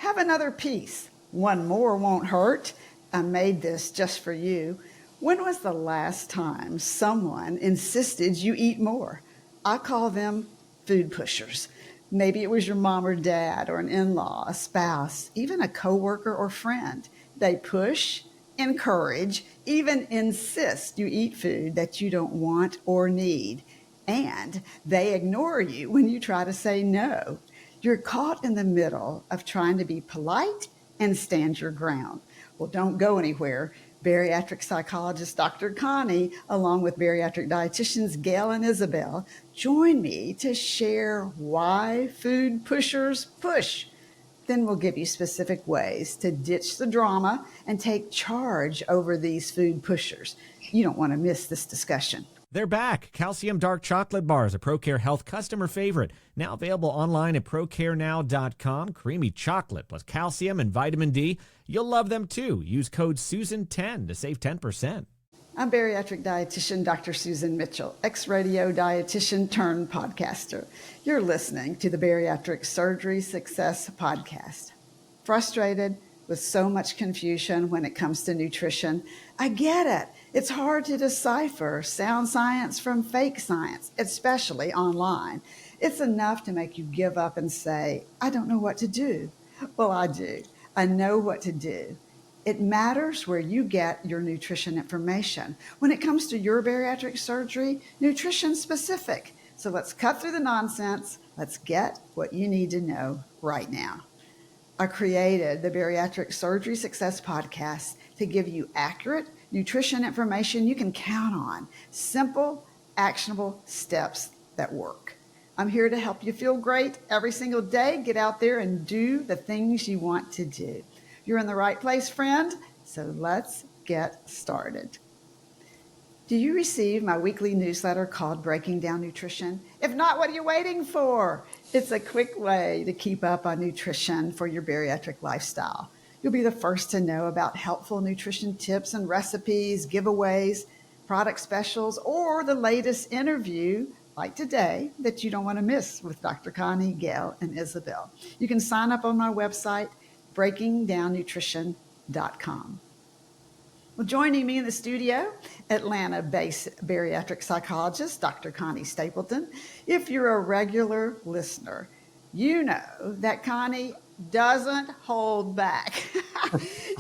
Have another piece. One more won't hurt. I made this just for you. When was the last time someone insisted you eat more? I call them food pushers. Maybe it was your mom or dad or an in-law, a spouse, even a coworker or friend. They push, encourage, even insist you eat food that you don't want or need. And they ignore you when you try to say no. You're caught in the middle of trying to be polite and stand your ground. Well, don't go anywhere. Bariatric psychologist Dr. Connie, along with bariatric dietitians Gayle and Isabel, join me to share why food pushers push. Then we'll give you specific ways to ditch the drama and take charge over these food pushers. You don't want to miss this discussion. They're back. Calcium Dark Chocolate Bars, a ProCare Health customer favorite. Now available online at procarenow.com. Creamy chocolate plus calcium and vitamin D. You'll love them too. Use code SUSAN10 to save 10%. I'm bariatric dietitian Dr. Susan Mitchell, ex-radio dietitian turned podcaster. You're listening to the Bariatric Surgery Success podcast. Frustrated with so much confusion when it comes to nutrition? I get it. It's hard to decipher sound science from fake science, especially online. It's enough to make you give up and say, I don't know what to do. Well, I do. I know what to do. It matters where you get your nutrition information. When it comes to your bariatric surgery, nutrition specific. So let's cut through the nonsense. Let's get what you need to know right now. I created the Bariatric Surgery Success podcast to give you accurate nutrition information you can count on. Simple, actionable steps that work. I'm here to help you feel great every single day. Get out there and do the things you want to do. You're in the right place, friend. So let's get started. Do you receive my weekly newsletter called Breaking Down Nutrition? If not, what are you waiting for? It's a quick way to keep up on nutrition for your bariatric lifestyle. You'll be the first to know about helpful nutrition tips and recipes, giveaways, product specials, or the latest interview, like today, that you don't want to miss with Dr. Connie, Gayle, and Isabel. You can sign up on my website, breakingdownnutrition.com. Well, joining me in the studio, Atlanta-based bariatric psychologist, Dr. Connie Stapleton. If you're a regular listener, you know that Connie doesn't hold back.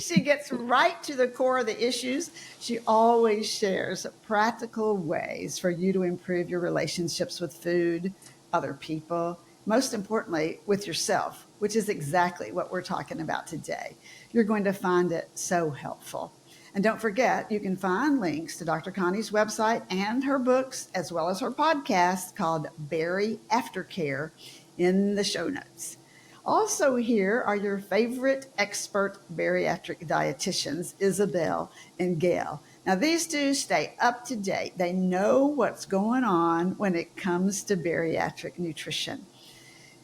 She gets right to the core of the issues. She always shares practical ways for you to improve your relationships with food, other people, most importantly, with yourself, which is exactly what we're talking about today. You're going to find it so helpful. And don't forget, you can find links to Dr. Connie's website and her books, as well as her podcast called Bari Aftercare, in the show notes. Also here are your favorite expert bariatric dietitians, Isabel and Gayle. Now, these two stay up to date. They know what's going on when it comes to bariatric nutrition.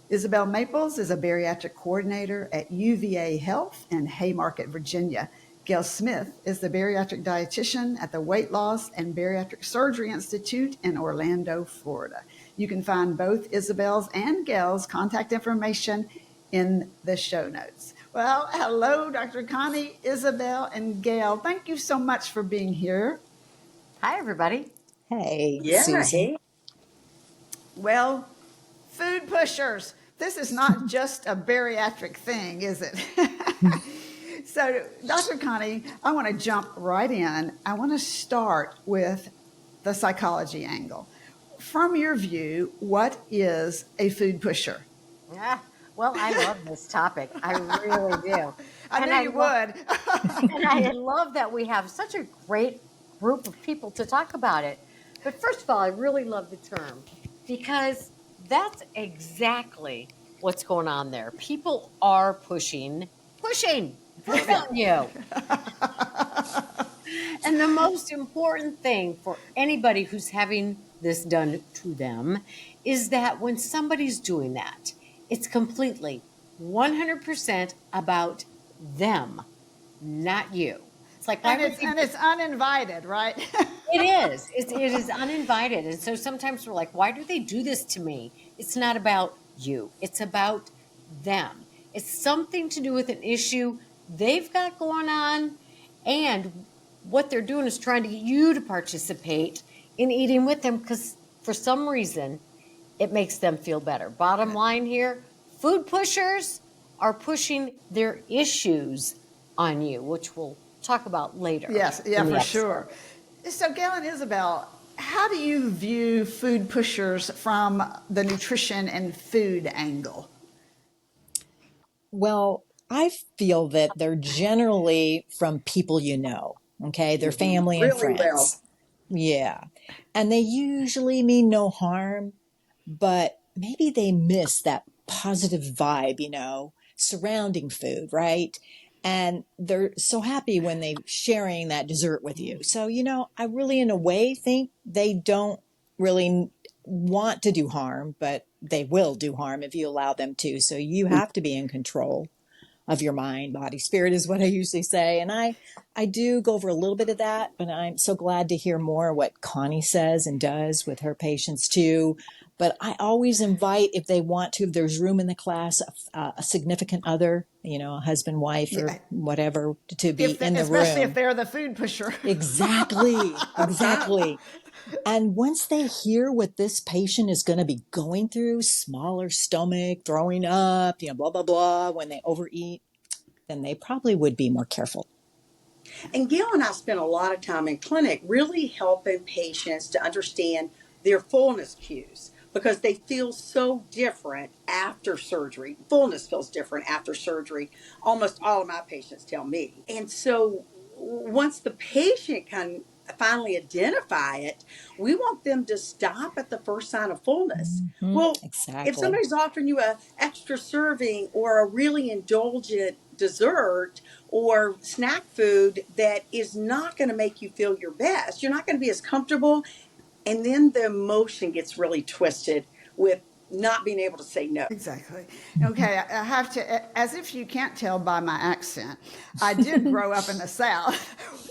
Isabel Maples is a bariatric coordinator at UVA Health in Haymarket, Virginia. Gayle Smith is the bariatric dietitian at the Weight Loss and Bariatric Surgery Institute in Orlando, Florida. You can find both Isabel's and Gayle's contact information in the show notes. Well, hello, Dr. Connie, Isabel, and Gayle. Thank you so much for being here. Hi, everybody. Hey, Yeah, Susan. hey. Well, food pushers. This is not just a bariatric thing, is it? So, Dr. Connie, I want to jump right in. I want to start with the psychology angle. From your view, what is a food pusher? Yeah. Well, I love this topic. I really do. I knew you would. And I love that we have such a great group of people to talk about it. But first of all, I really love the term because that's exactly what's going on there. People are pushing on you. And the most important thing for anybody who's having this done to them is that when somebody's doing that, it's completely 100% about them, not you. It's like, and it's uninvited, right? It is. It is uninvited. And so sometimes we're like, why do they do this to me? It's not about you. It's about them. It's something to do with an issue they've got going on, and what they're doing is trying to get you to participate in eating with them because for some reason it makes them feel better. Bottom line here, food pushers are pushing their issues on you, which we'll talk about later. Yes, yeah, in the for episode. sure. So, Gayle and Isabel, how do you view food pushers from the nutrition and food angle? Well, I feel that they're generally from people you know, okay? They're family and Really well. friends. Yeah. And they usually mean no harm, but maybe they miss that positive vibe, surrounding food, right? And they're so happy when they're sharing that dessert with you. So, I really, in a way, think they don't really want to do harm, but they will do harm if you allow them to. So you have to be in control of your mind, body, spirit is what I usually say. And I do go over a little bit of that, but I'm so glad to hear more what Connie says and does with her patients too. But I always invite, if they want to, if there's room in the class, a significant other, a husband, wife, or whatever, to be in the room. Especially if they're the food pusher. Exactly. And once they hear what this patient is going to be going through, smaller stomach, throwing up, blah, blah, blah, when they overeat, then they probably would be more careful. And Gail and I spent a lot of time in clinic really helping patients to understand their fullness cues because they feel so different after surgery. Fullness feels different after surgery. Almost all of my patients tell me. And so once the patient can finally identify it, we want them to stop at the first sign of fullness. Mm-hmm. Well, exactly. If somebody's offering you a extra serving or a really indulgent dessert or snack food that is not going to make you feel your best, you're not going to be as comfortable. And then the emotion gets really twisted with not being able to say no. Exactly. Okay, I have to, as if you can't tell by my accent, I did grow up in the South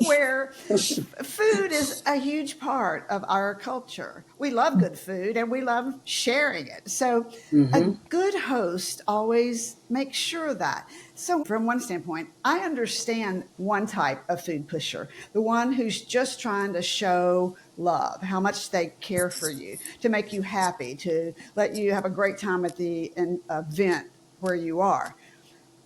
where food is a huge part of our culture. We love good food and we love sharing it. So a good host always makes sure that. So from one standpoint, I understand one type of food pusher, the one who's just trying to show love, how much they care for you, to make you happy, to let you have a great time at the event where you are.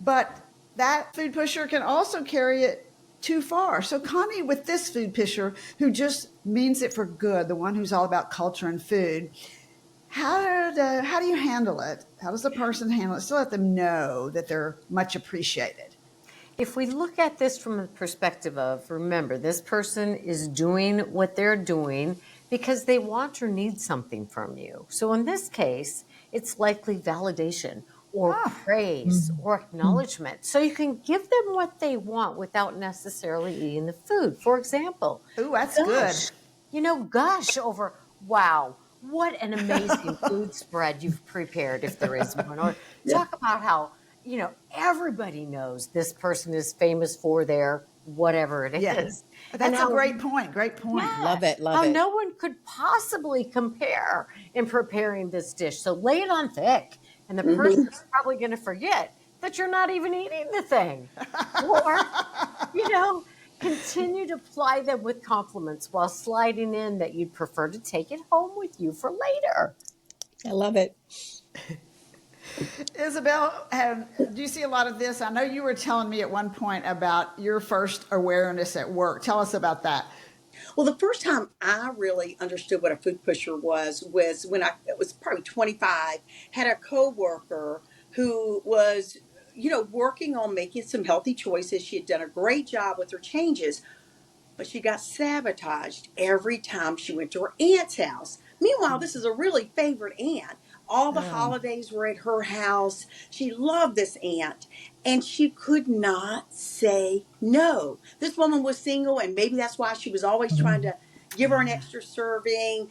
But that food pusher can also carry it too far. So Connie, with this food pusher who just means it for good, the one who's all about culture and food, how do you handle it? How does the person handle it? Still let them know that they're much appreciated. If we look at this from the perspective of, remember, this person is doing what they're doing because they want or need something from you. So in this case, it's likely validation or praise or acknowledgement. So you can give them what they want without necessarily eating the food. For example, Ooh, that's good. Gush over, wow, what an amazing food spread you've prepared, if there is one. Or talk about how, everybody knows this person is famous for their whatever it is. That's a great point. Great point. Yeah, Love it. how no one could possibly compare in preparing this dish. So lay it on thick, and the person's probably going to forget that you're not even eating the thing. Or, continue to ply them with compliments while sliding in that you'd prefer to take it home with you for later. I love it. Isabel, do you see a lot of this? I know you were telling me at one point about your first awareness at work. Tell us about that. Well, the first time I really understood what a food pusher was when it was probably 25, had a coworker who was, working on making some healthy choices. She had done a great job with her changes, but she got sabotaged every time she went to her aunt's house. Meanwhile, this is a really favorite aunt. All the holidays were at her house. She loved this aunt, and she could not say no. This woman was single, and maybe that's why she was always trying to give her an extra serving,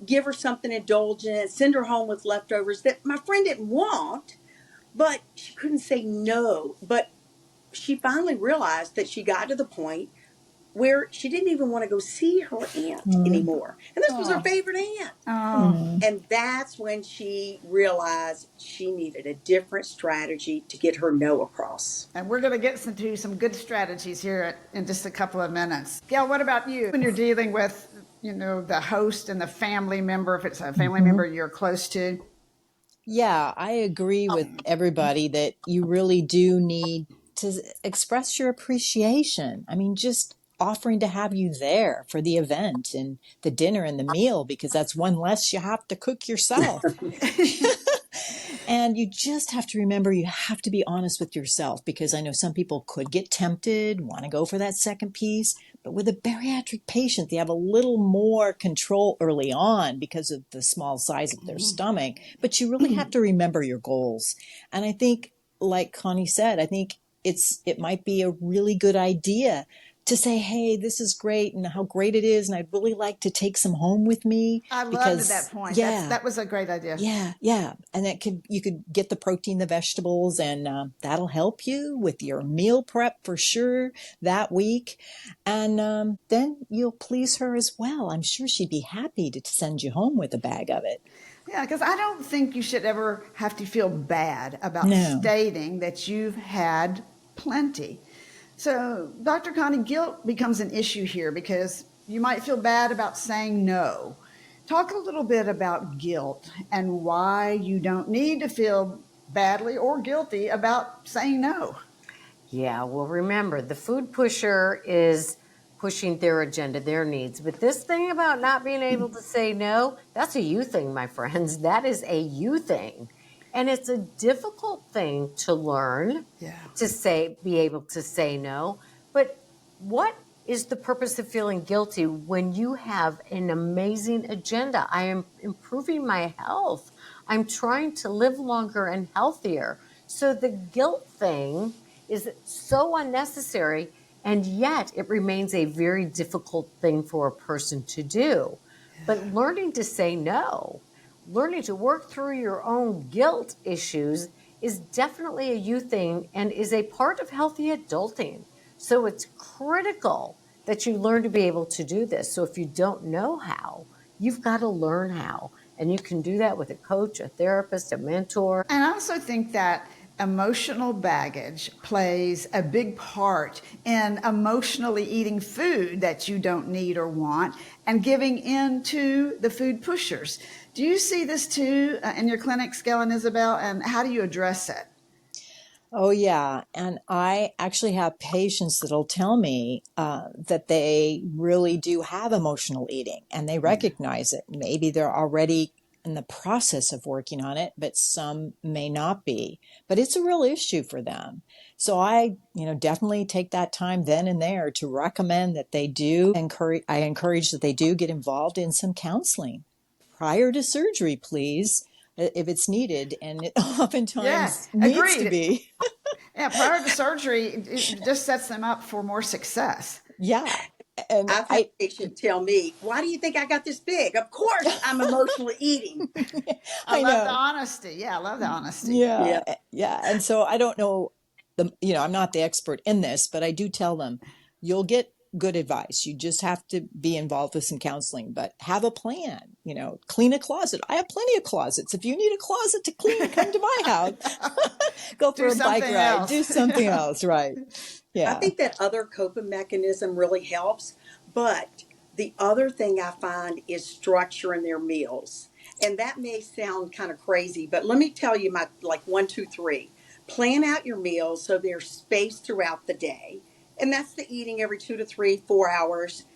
give her something indulgent, send her home with leftovers that my friend didn't want, but she couldn't say no. But she finally realized that she got to the point where she didn't even want to go see her aunt anymore. And this was her favorite aunt. And that's when she realized she needed a different strategy to get her no across. And we're going to get into some good strategies here in just a couple of minutes. Gail, what about you? When you're dealing with, the host and the family member, if it's a family member you're close to? Yeah, I agree with everybody that you really do need to express your appreciation. I mean, just offering to have you there for the event and the dinner and the meal, because that's one less you have to cook yourself. And you just have to remember you have to be honest with yourself, because I know some people could get tempted, want to go for that second piece. But with a bariatric patient, they have a little more control early on because of the small size of their stomach. But you really have to remember your goals. And I think, like Connie said, I think it might be a really good idea to say, hey, this is great and how great it is, and I'd really like to take some home with me. I loved that point. Yeah, that was a great idea. Yeah. And you could get the protein, the vegetables, and that'll help you with your meal prep for sure that week. And then you'll please her as well. I'm sure she'd be happy to send you home with a bag of it. Yeah, because I don't think you should ever have to feel bad about stating that you've had plenty. So, Dr. Connie, guilt becomes an issue here because you might feel bad about saying no. Talk a little bit about guilt and why you don't need to feel badly or guilty about saying no. Yeah, well, remember, the food pusher is pushing their agenda, their needs. But this thing about not being able to say no, that's a you thing, my friends. That is a you thing. And it's a difficult thing to learn to be able to say no. But what is the purpose of feeling guilty when you have an amazing agenda? I am improving my health. I'm trying to live longer and healthier. So the guilt thing is so unnecessary, and yet it remains a very difficult thing for a person to do. But learning to say no, learning to work through your own guilt issues is definitely a you thing and is a part of healthy adulting. So it's critical that you learn to be able to do this. So if you don't know how, you've got to learn how. And you can do that with a coach, a therapist, a mentor. And I also think that emotional baggage plays a big part in emotionally eating food that you don't need or want and giving in to the food pushers. Do you see this too in your clinics, Gayle and Isabel, and how do you address it? Oh, yeah. And I actually have patients that'll tell me that they really do have emotional eating and they recognize it. Maybe they're already in the process of working on it, but some may not be. But it's a real issue for them. So I, definitely take that time then and there to recommend that they do I encourage that they do get involved in some counseling prior to surgery, please, if it's needed. And it oftentimes needs to be. Yeah, prior to surgery, it just sets them up for more success. Yeah. And I've had a patient tell me, why do you think I got this big? Of course I'm emotionally eating. I love the honesty. Yeah, I love the honesty. Yeah. And so I don't know, I'm not the expert in this, but I do tell them, you'll get good advice. You just have to be involved with some counseling, but have a plan, clean a closet. I have plenty of closets. If you need a closet to clean, come to my house. Go for a bike ride. Do something else. Right. Yeah. I think that other coping mechanism really helps. But the other thing I find is structuring their meals. And that may sound kind of crazy, but let me tell you my 1, 2, 3. Plan out your meals so there's space throughout the day. And that's the eating every 2 to 3, 4 hours.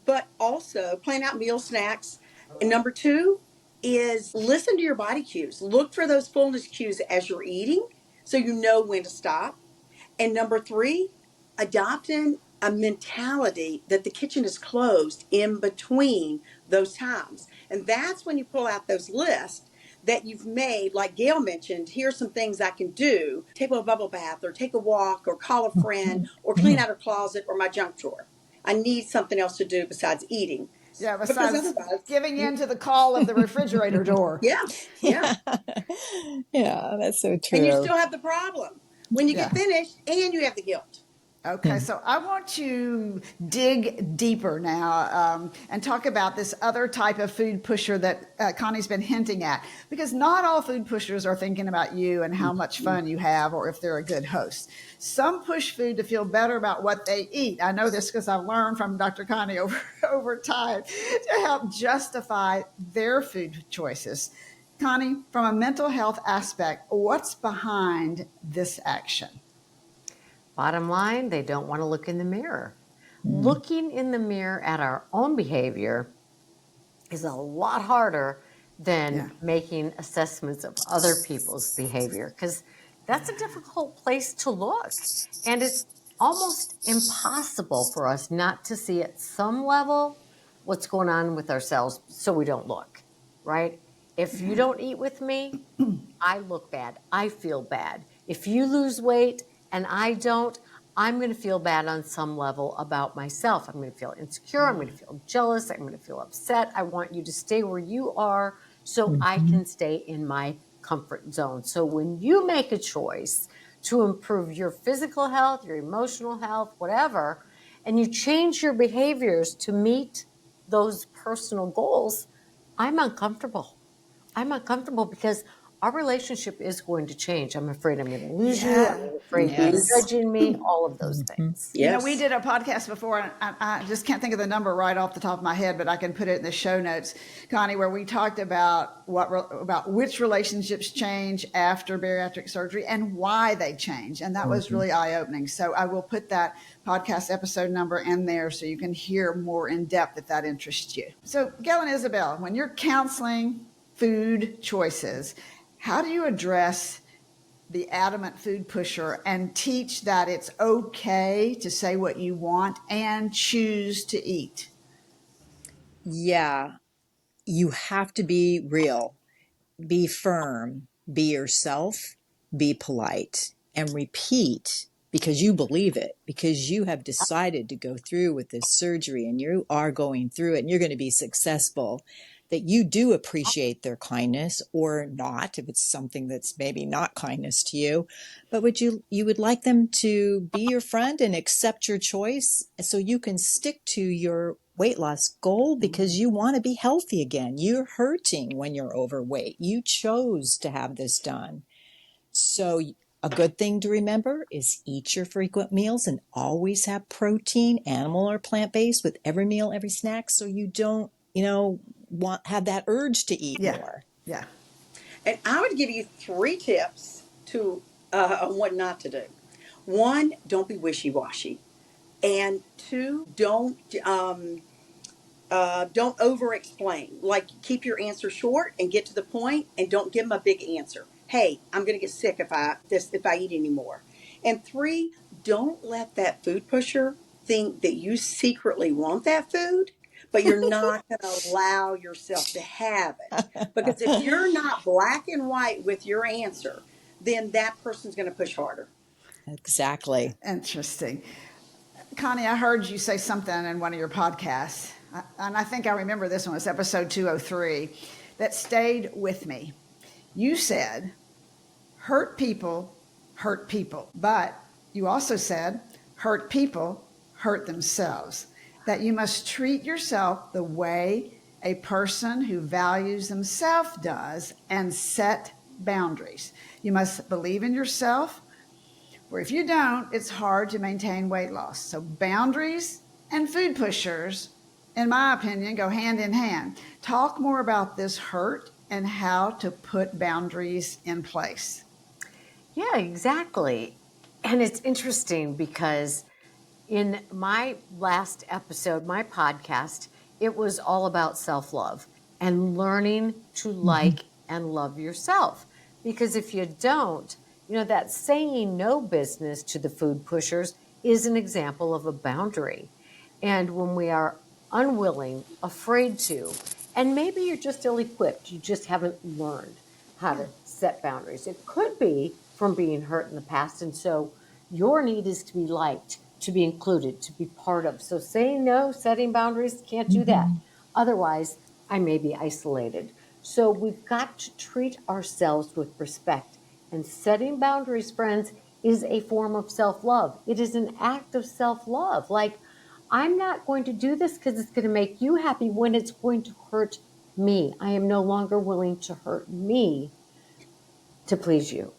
But also plan out meal snacks. And number 2 is listen to your body cues. Look for those fullness cues as you're eating so you know when to stop. And number 3, adopting a mentality that the kitchen is closed in between those times. And that's when you pull out those lists that you've made, like Gayle mentioned, here's some things I can do. Take a bubble bath or take a walk or call a friend or clean out her closet or my junk drawer. I need something else to do besides eating. Yeah, besides giving in to the call of the refrigerator door. Yeah. Yeah, that's so true. And you still have the problem when you get finished and you have the guilt. Okay, so I want to dig deeper now and talk about this other type of food pusher that Connie's been hinting at, because not all food pushers are thinking about you and how much fun you have or if they're a good host. Some push food to feel better about what they eat. I know this because I've learned from Dr. Connie over time to help justify their food choices. Connie, from a mental health aspect, what's behind this action? Bottom line, they don't want to look in the mirror. Looking in the mirror at our own behavior is a lot harder than making assessments of other people's behavior, because that's a difficult place to look. And it's almost impossible for us not to see at some level what's going on with ourselves so we don't look, right? If you don't eat with me, I look bad. I feel bad. If you lose weight and I don't, I'm going to feel bad on some level about myself. I'm going to feel insecure. I'm going to feel jealous. I'm going to feel upset. I want you to stay where you are so I can stay in my comfort zone. So when you make a choice to improve your physical health, your emotional health, whatever, and you change your behaviors to meet those personal goals, I'm uncomfortable. I'm uncomfortable because our relationship is going to change. I'm afraid I'm going to lose you. I'm afraid you're Yes. judging me, all of those things. You know, we did a podcast before, and I just can't think of the number right off the top of my head, but I can put it in the show notes, Connie, where we talked about which relationships change after bariatric surgery and why they change, and that was really eye-opening. So I will put that podcast episode number in there so you can hear more in depth if that interests you. So, Gayle and Isabel, when you're counseling food choices, how do you address the adamant food pusher and teach that it's okay to say what you want and choose to eat? Yeah, you have to be real, be firm, be yourself, be polite, and repeat because you believe it, because you have decided to go through with this surgery and you are going through it and you're going to be successful, that you do appreciate their kindness or not, if it's something that's maybe not kindness to you, but you would like them to be your friend and accept your choice so you can stick to your weight loss goal because you want to be healthy again. You're hurting when you're overweight. You chose to have this done. So a good thing to remember is eat your frequent meals and always have protein, animal or plant-based, with every meal, every snack, so you don't, have that urge to eat more. Yeah. And I would give you 3 tips to on what not to do. 1, don't be wishy-washy, and 2, don't over-explain. Like, keep your answer short and get to the point, and don't give them a big answer. Hey, I'm going to get sick if I eat anymore. And 3, don't let that food pusher think that you secretly want that food, but you're not going to allow yourself to have it. Because if you're not black and white with your answer, then that person's going to push harder. Exactly. Interesting. Connie, I heard you say something in one of your podcasts, and I think I remember this one. It's episode 203, that stayed with me. You said, hurt people, but you also said, hurt people, hurt themselves. That you must treat yourself the way a person who values themselves does and set boundaries. You must believe in yourself, or if you don't, it's hard to maintain weight loss. So boundaries and food pushers, in my opinion, go hand in hand. Talk more about this hurt and how to put boundaries in place. Yeah, exactly. And it's interesting because in my last episode, my podcast, it was all about self-love and learning to like and love yourself. Because if you don't, that saying no business to the food pushers is an example of a boundary. And when we are unwilling, afraid to, and maybe you're just ill-equipped, you just haven't learned how to set boundaries. It could be from being hurt in the past. And so your need is to be liked, to be included, to be part of. So saying no, setting boundaries, can't do that. Otherwise, I may be isolated. So we've got to treat ourselves with respect. And setting boundaries, friends, is a form of self-love. It is an act of self-love. Like, I'm not going to do this because it's going to make you happy when it's going to hurt me. I am no longer willing to hurt me to please you.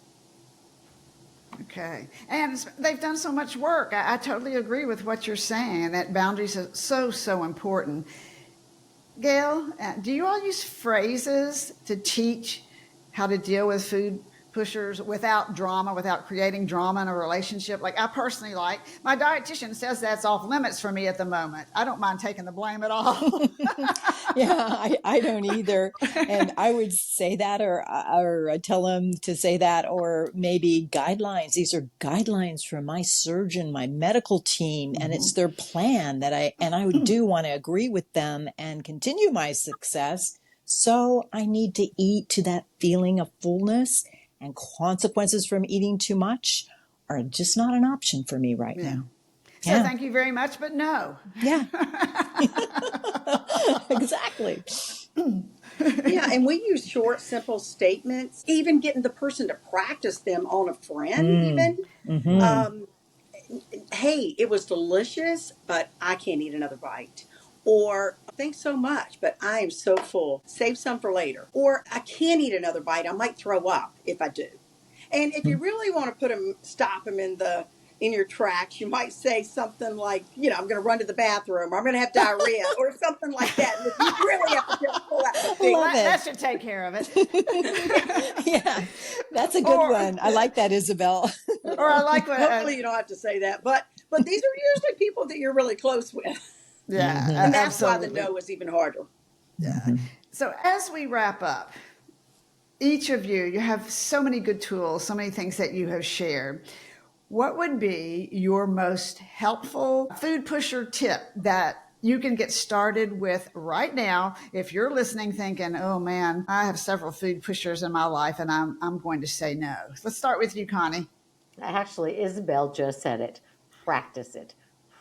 Okay. And they've done so much work. I totally agree with what you're saying, that boundaries are so important. Gayle, do you all use phrases to teach how to deal with food pushers without drama, without creating drama in a relationship? Like, I personally my dietitian says that's off limits for me at the moment. I don't mind taking the blame at all. Yeah, I don't either. And I would say that, or tell them to say that, or maybe guidelines. These are guidelines from my surgeon, my medical team, and it's their plan that I do want to agree with them and continue my success. So I need to eat to that feeling of fullness, and consequences from eating too much are just not an option for me right now. So thank you very much, but no. Yeah. Exactly. Yeah, and we use short, simple statements, even getting the person to practice them on a friend, even. Hey, it was delicious, but I can't eat another bite. Or, thanks so much, but I am so full. Save some for later. Or, I can't eat another bite. I might throw up if I do. And if you really want to stop them in your tracks, you might say something like, I'm going to run to the bathroom, or I'm going to have diarrhea, or something like that. And if you really have to just pull out the thing. That should take care of it. Yeah, that's a good one. I like that, Isabel. Or I like what. Hopefully you don't have to say that. But these are usually people that you're really close with. Yeah, and that's absolutely. why the no is even harder. Yeah. So as we wrap up, each of you have so many good tools, so many things that you have shared. What would be your most helpful food pusher tip that you can get started with right now if you're listening thinking, oh man, I have several food pushers in my life and I'm going to say no? Let's start with you, Connie. Actually, Isabel just said it. Practice it.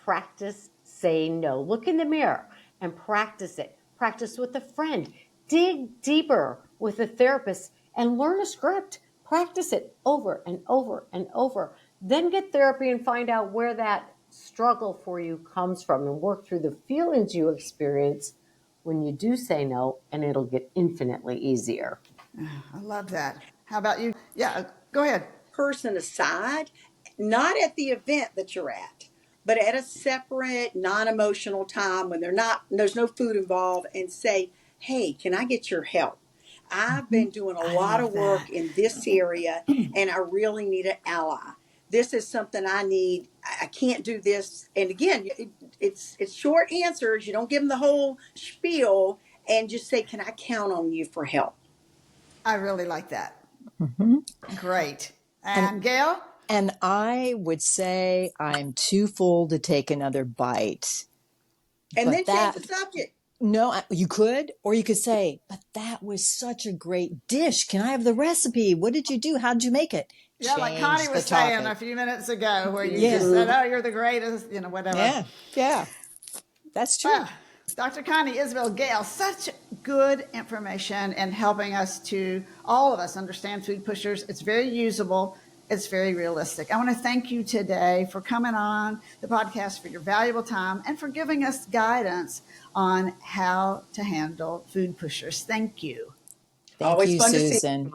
Practice say no. Look in the mirror and practice it. Practice with a friend. Dig deeper with a therapist and learn a script. Practice it over and over and over. Then get therapy and find out where that struggle for you comes from and work through the feelings you experience when you do say no, and it'll get infinitely easier. I love that. How about you? Yeah, go ahead. Person aside, not at the event that you're at, but at a separate, non-emotional time when there's no food involved, and say, hey, can I get your help? I've been doing a lot of work in this area, and I really need an ally. This is something I need. I can't do this. And again, it's short answers. You don't give them the whole spiel, and just say, can I count on you for help? I really like that. Great. And Gayle? And I would say I'm too full to take another bite. And then change the subject. No, you could, or you could say, but that was such a great dish. Can I have the recipe? What did you do? How did you make it? Yeah, like Connie was saying a few minutes ago, where you just said, oh, you're the greatest, whatever. Yeah. That's true. Wow. Dr. Connie, Isabel, Gayle, such good information and helping us all of us understand food pushers. It's very usable. It's very realistic. I want to thank you today for coming on the podcast, for your valuable time, and for giving us guidance on how to handle food pushers. Thank you. Thank you, Susan.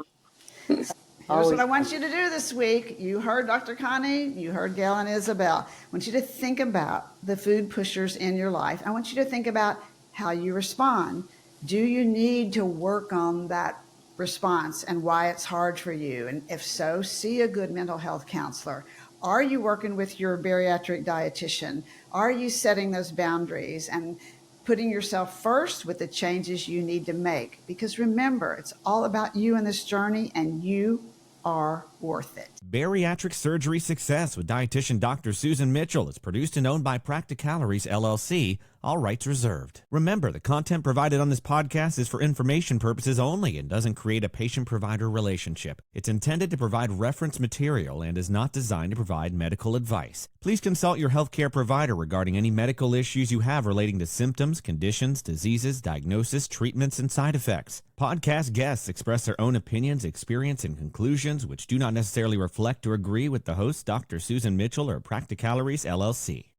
Here's what I want you to do this week. You heard Dr. Connie, you heard Gayle and Isabel. I want you to think about the food pushers in your life. I want you to think about how you respond. Do you need to work on that response and why it's hard for you? And if so, see a good mental health counselor. Are you working with your bariatric dietitian? Are you setting those boundaries and putting yourself first with the changes you need to make? Because remember, it's all about you in this journey, and you are worth it. Bariatric Surgery Success with dietitian Dr. Susan Mitchell is produced and owned by Practicalories, LLC. All rights reserved. Remember, the content provided on this podcast is for information purposes only and doesn't create a patient-provider relationship. It's intended to provide reference material and is not designed to provide medical advice. Please consult your healthcare provider regarding any medical issues you have relating to symptoms, conditions, diseases, diagnosis, treatments, and side effects. Podcast guests express their own opinions, experience, and conclusions which do not not necessarily reflect or agree with the host, Dr. Susan Mitchell or Practicalories LLC.